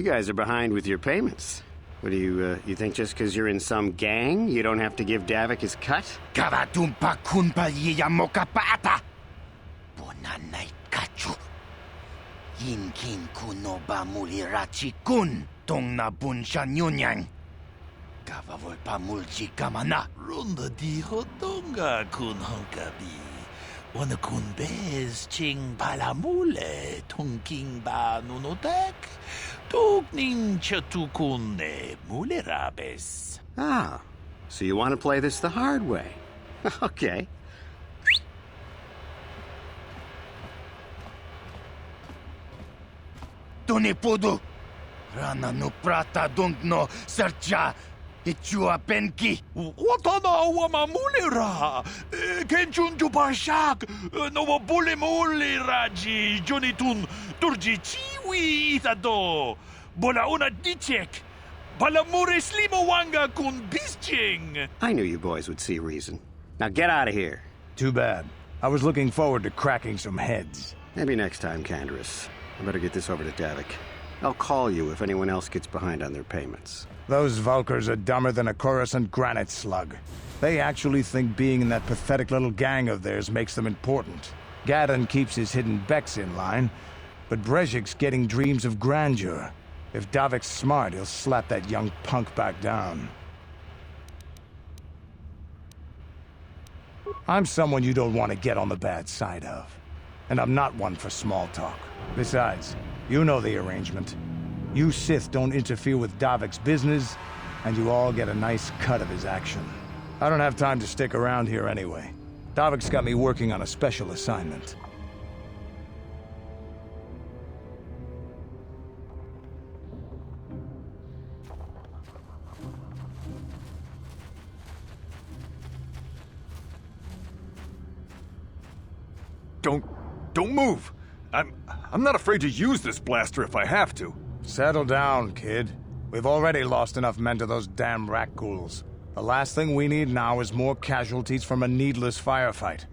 You guys are behind with your payments. What do you think just because you're in some gang, you don't have to give Davik his cut? Kavatumpa kunpa yiyamoka paata! Bonanay kachu. Yinkin kunoba mulirachi kun tong na bunsha nyunyang. Kavavol pamulchi kamana. Runda dijo tonga kun honkabi. Wana kun bez ching palamule tungking ba nunotek. Tugning chatukune mulerabes. Ah, so you want to play this the hard way. Okay. Tunipudu. Rana no prata don't no sercha. Ichua penki. Watana wama mulera. Kenchun jupashak. No bule muli raji. Jonitun turji chiwi itado. Bola una dichek. Balamure slimo wanga kun bisching. I knew you boys would see reason. Now get out of here. Too bad. I was looking forward to cracking some heads. Maybe next time, Canderous. I better get this over to Davik. I'll call you if anyone else gets behind on their payments. Those Vulkars are dumber than a Coruscant granite slug. They actually think being in that pathetic little gang of theirs makes them important. Gadon keeps his hidden Becks in line, but Brezhik's getting dreams of grandeur. If Davik's smart, he'll slap that young punk back down. I'm someone you don't want to get on the bad side of. And I'm not one for small talk. Besides, you know the arrangement. You Sith don't interfere with Davik's business, and you all get a nice cut of his action. I don't have time to stick around here anyway. Davik's got me working on a special assignment. Don't move! I'm not afraid to use this blaster if I have to. Settle down, kid. We've already lost enough men to those damn Rakghouls. The last thing we need now is more casualties from a needless firefight.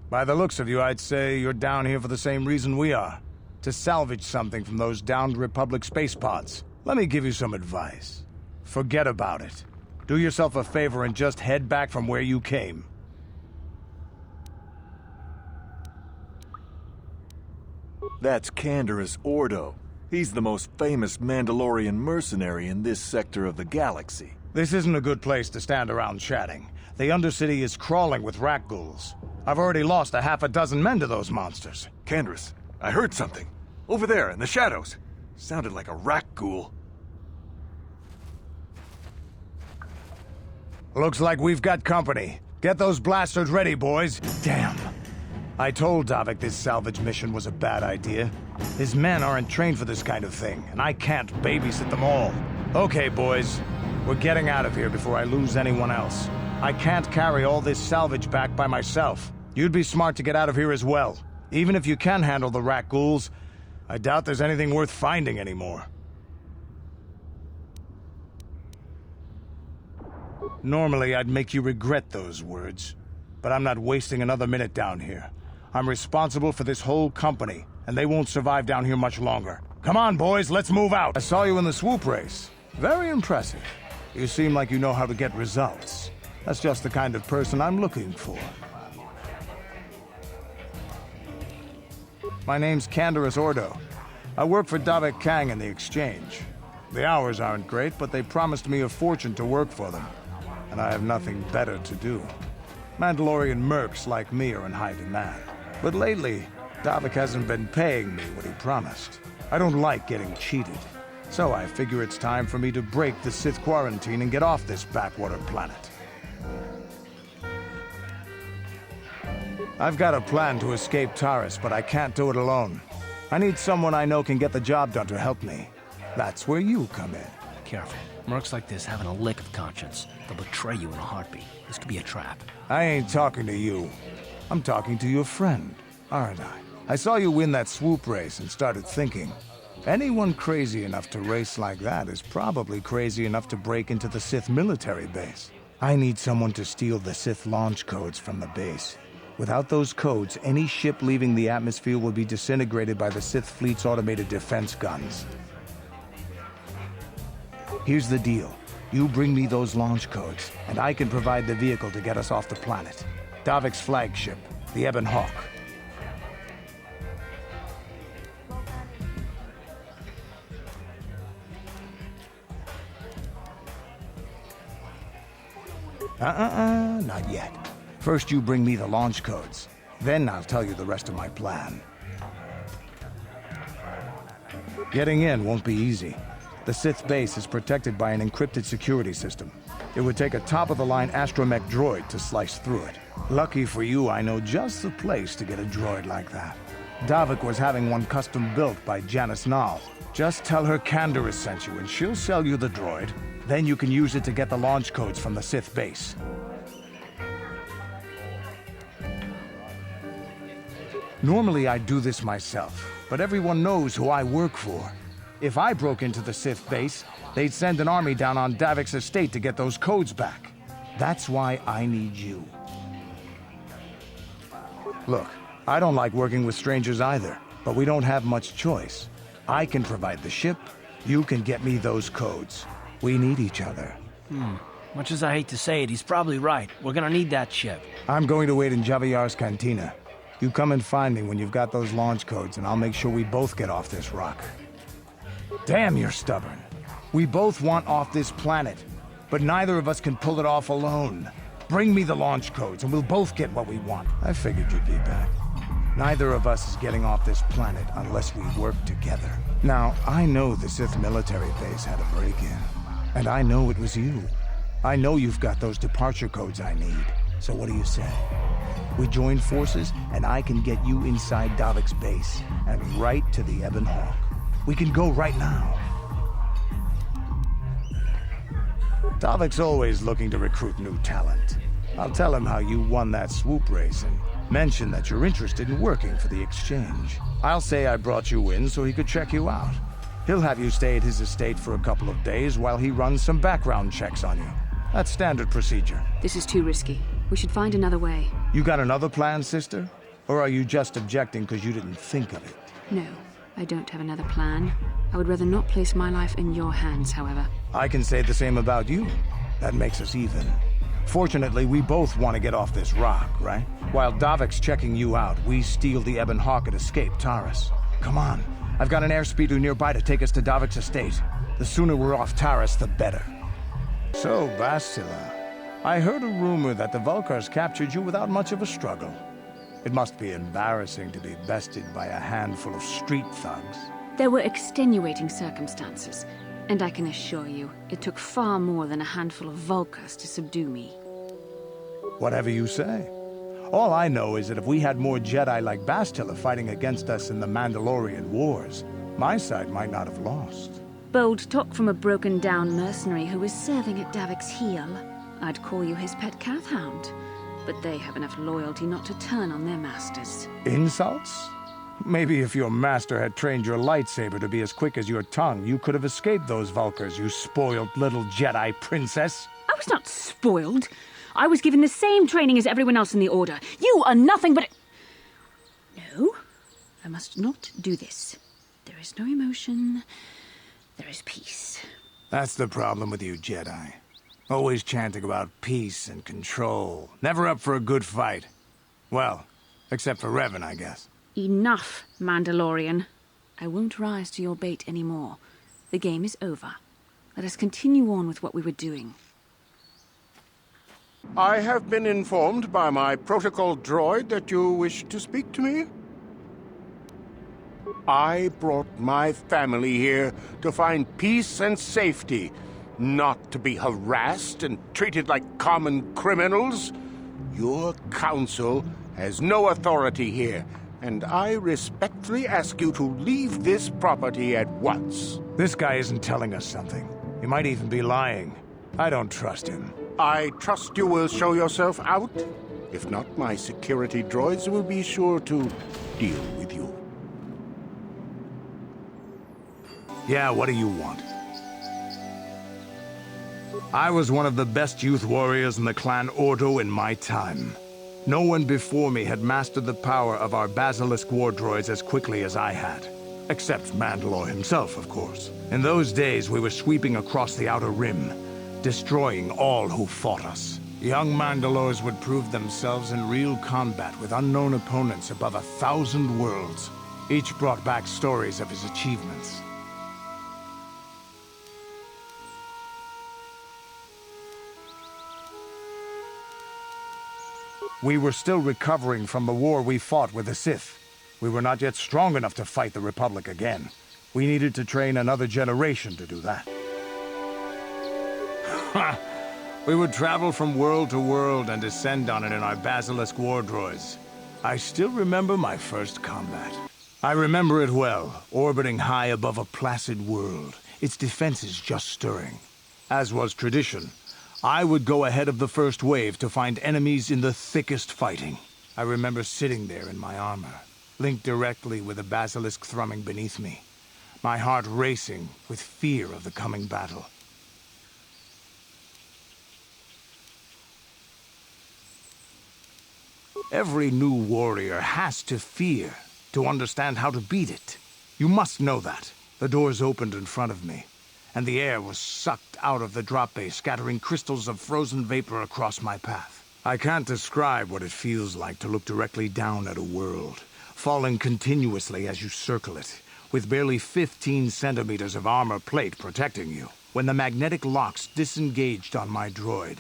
By the looks of you, I'd say you're down here for the same reason we are. To salvage something from those downed Republic space pods. Let me give you some advice. Forget about it. Do yourself a favor and just head back from where you came. That's Canderous Ordo. He's the most famous Mandalorian mercenary in this sector of the galaxy. This isn't a good place to stand around chatting. The Undercity is crawling with Rakghouls. I've already lost a half a dozen men to those monsters. Canderous, I heard something. Over there, in the shadows. Sounded like a Rakghoul. Looks like we've got company. Get those blasters ready, boys. Damn. I told Davik this salvage mission was a bad idea. His men aren't trained for this kind of thing, and I can't babysit them all. Okay, boys. We're getting out of here before I lose anyone else. I can't carry all this salvage back by myself. You'd be smart to get out of here as well. Even if you can handle the Rakghouls, I doubt there's anything worth finding anymore. Normally, I'd make you regret those words, but I'm not wasting another minute down here. I'm responsible for this whole company, and they won't survive down here much longer. Come on, boys, let's move out. I saw you in the swoop race. Very impressive. You seem like you know how to get results. That's just the kind of person I'm looking for. My name's Canderous Ordo. I work for Davik Kang in the Exchange. The hours aren't great, but they promised me a fortune to work for them, and I have nothing better to do. Mandalorian mercs like me are in high demand. But lately, Davik hasn't been paying me what he promised. I don't like getting cheated. So I figure it's time for me to break the Sith quarantine and get off this backwater planet. I've got a plan to escape Taris, but I can't do it alone. I need someone I know can get the job done to help me. That's where you come in. Careful. Mercs like this haven't a lick of conscience. They'll betray you in a heartbeat. This could be a trap. I ain't talking to you. I'm talking to your friend, aren't I? I saw you win that swoop race and started thinking, anyone crazy enough to race like that is probably crazy enough to break into the Sith military base. I need someone to steal the Sith launch codes from the base. Without those codes, any ship leaving the atmosphere will be disintegrated by the Sith fleet's automated defense guns. Here's the deal. You bring me those launch codes, and I can provide the vehicle to get us off the planet. Davik's flagship, the Ebon Hawk. Not yet. First you bring me the launch codes. Then I'll tell you the rest of my plan. Getting in won't be easy. The Sith base is protected by an encrypted security system. It would take a top-of-the-line astromech droid to slice through it. Lucky for you, I know just the place to get a droid like that. Davik was having one custom built by Janice Nall. Just tell her Canderous sent you, and she'll sell you the droid. Then you can use it to get the launch codes from the Sith base. Normally I'd do this myself, but everyone knows who I work for. If I broke into the Sith base, they'd send an army down on Davik's estate to get those codes back. That's why I need you. Look, I don't like working with strangers either, but we don't have much choice. I can provide the ship, you can get me those codes. We need each other. Much as I hate to say it, he's probably right. We're gonna need that ship. I'm going to wait in Javiar's cantina. You come and find me when you've got those launch codes, and I'll make sure we both get off this rock. Damn, you're stubborn. We both want off this planet, but neither of us can pull it off alone. Bring me the launch codes, and we'll both get what we want. I figured you'd be back. Neither of us is getting off this planet unless we work together. Now, I know the Sith military base had a break-in, and I know it was you. I know you've got those departure codes I need, so what do you say? We join forces, and I can get you inside Davik's base, and right to the Ebon Hawk. We can go right now. Davik's always looking to recruit new talent. I'll tell him how you won that swoop race and mention that you're interested in working for the Exchange. I'll say I brought you in so he could check you out. He'll have you stay at his estate for a couple of days while he runs some background checks on you. That's standard procedure. This is too risky. We should find another way. You got another plan, sister? Or are you just objecting because you didn't think of it? No, I don't have another plan. I would rather not place my life in your hands, however. I can say the same about you. That makes us even. Fortunately, we both want to get off this rock, right? While Davik's checking you out, we steal the Ebon Hawk and escape Taris. Come on. I've got an airspeeder nearby to take us to Davik's estate. The sooner we're off Taris, the better. So, Bastila, I heard a rumor that the Vulkars captured you without much of a struggle. It must be embarrassing to be bested by a handful of street thugs. There were extenuating circumstances, and I can assure you, it took far more than a handful of Vulkars to subdue me. Whatever you say. All I know is that if we had more Jedi like Bastila fighting against us in the Mandalorian Wars, my side might not have lost. Bold talk from a broken-down mercenary who was serving at Davik's heel. I'd call you his pet Kathhound, but they have enough loyalty not to turn on their masters. Insults? Maybe if your master had trained your lightsaber to be as quick as your tongue, you could have escaped those Vulkars, you spoiled little Jedi princess. I was not spoiled. I was given the same training as everyone else in the Order. You are nothing but... No, I must not do this. There is no emotion. There is peace. That's the problem with you Jedi. Always chanting about peace and control. Never up for a good fight. Well, except for Revan, I guess. Enough, Mandalorian. I won't rise to your bait anymore. The game is over. Let us continue on with what we were doing. I have been informed by my protocol droid that you wish to speak to me. I brought my family here to find peace and safety, not to be harassed and treated like common criminals. Your council has no authority here, and I respectfully ask you to leave this property at once. This guy isn't telling us something. He might even be lying. I don't trust him. I trust you will show yourself out. If not, my security droids will be sure to deal with you. Yeah, what do you want? I was one of the best youth warriors in the clan Ordo in my time. No one before me had mastered the power of our Basilisk war droids as quickly as I had. Except Mandalore himself, of course. In those days, we were sweeping across the Outer Rim, destroying all who fought us. Young Mandalores would prove themselves in real combat with unknown opponents above 1,000 worlds. Each brought back stories of his achievements. We were still recovering from the war we fought with the Sith. We were not yet strong enough to fight the Republic again. We needed to train another generation to do that. We would travel from world to world and descend on it in our Basilisk war droids. I still remember my first combat. I remember it well, orbiting high above a placid world, its defenses just stirring. As was tradition, I would go ahead of the first wave to find enemies in the thickest fighting. I remember sitting there in my armor, linked directly with the basilisk thrumming beneath me, my heart racing with fear of the coming battle. Every new warrior has to fear to understand how to beat it. You must know that. The doors opened in front of me, and the air was sucked out of the drop bay, scattering crystals of frozen vapor across my path. I can't describe what it feels like to look directly down at a world, falling continuously as you circle it, with barely 15 centimeters of armor plate protecting you. When the magnetic locks disengaged on my droid,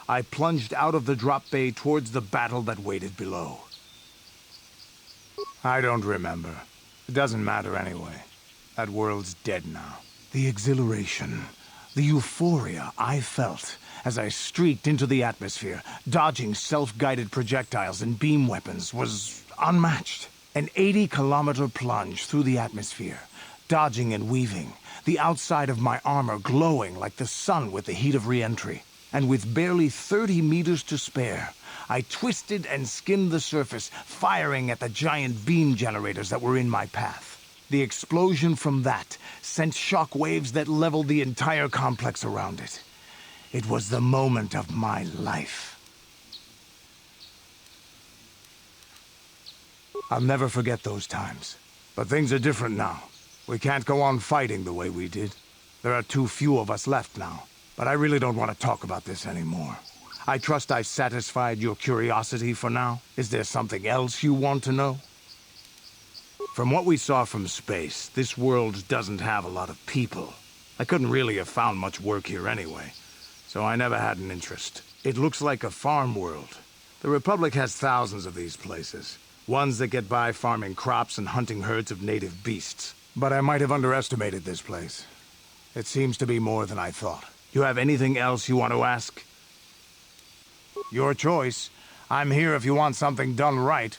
I plunged out of the drop bay towards the battle that waited below. I don't remember. It doesn't matter anyway. That world's dead now. The exhilaration, the euphoria I felt as I streaked into the atmosphere, dodging self-guided projectiles and beam weapons, was unmatched. An 80-kilometer plunge through the atmosphere, dodging and weaving, the outside of my armor glowing like the sun with the heat of re-entry. And with barely 30 meters to spare, I twisted and skimmed the surface, firing at the giant beam generators that were in my path. The explosion from that sent shock waves that leveled the entire complex around it. It was the moment of my life. I'll never forget those times. But things are different now. We can't go on fighting the way we did. There are too few of us left now. But I really don't want to talk about this anymore. I trust I've satisfied your curiosity for now. Is there something else you want to know? From what we saw from space, this world doesn't have a lot of people. I couldn't really have found much work here anyway, so I never had an interest. It looks like a farm world. The Republic has thousands of these places. Ones that get by farming crops and hunting herds of native beasts. But I might have underestimated this place. It seems to be more than I thought. You have anything else you want to ask? Your choice. I'm here if you want something done right.